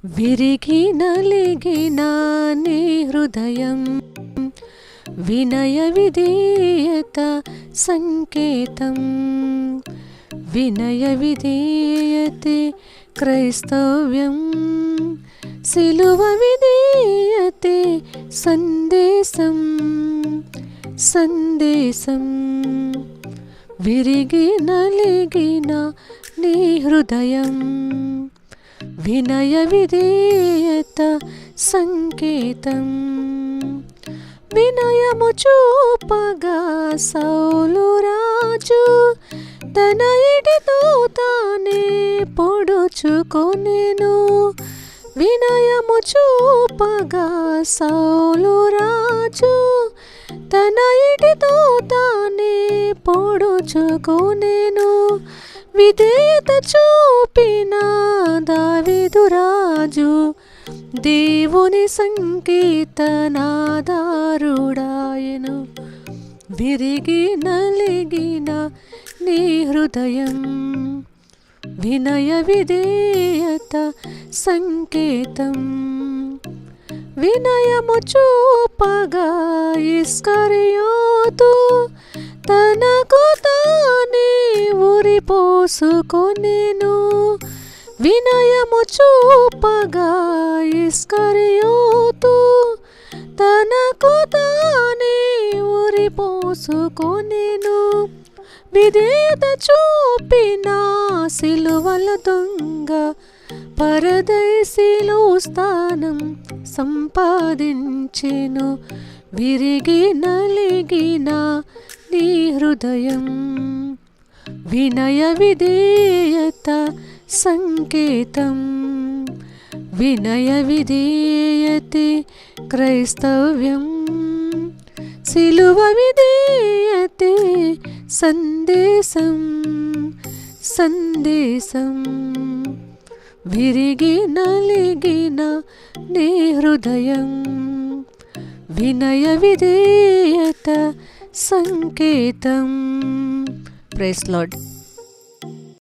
విరిగి నలిగిన నీ హృదయం వినయ విధేయత సంకేతం. వినయ విధేయతే క్రైస్తవ్యం, సిలువ విధేయతే సందేశం. సందేశం విరిగి నలిగిన నీ హృదయం వినయ విధేయత సంకేతం. వినయము చూపగా సౌలు రాజు తన ఇటితో తానే పొడుచుకొనెను. వినయము చూపగా సౌలు రాజు తన ఇటితో తానే పొడుచుకొనెను. విధేయత చూపిన దావీదు రాజు దేవుని సంకీర్తనాదారుడాయెను. విరిగి నలిగిన నీ హృదయం వినయ విధేయత సంకేతం. వినయము చూపగా ఇస్కరియోతు తనకు తానే ఉరిపోసుకొనెను. వినయము చూపగా ఇస్కరియోతు తనకు తానే ఉరిపోసుకొనెను. విధేయత చూపిన సిలువల దొంగ పరదేశిలో స్థానం సంపాదించెను. విరిగి నలిగిన నీ హృదయం వినయ విధేయత సంకేతం. వినయ విధేయతే క్రైస్తవ్యం, సిలువ విధేయతే సందేశం. సందేశం విరిగి నలిగిన నీ హృదయం వినయ విధేయత సంకేతం. Praise lord.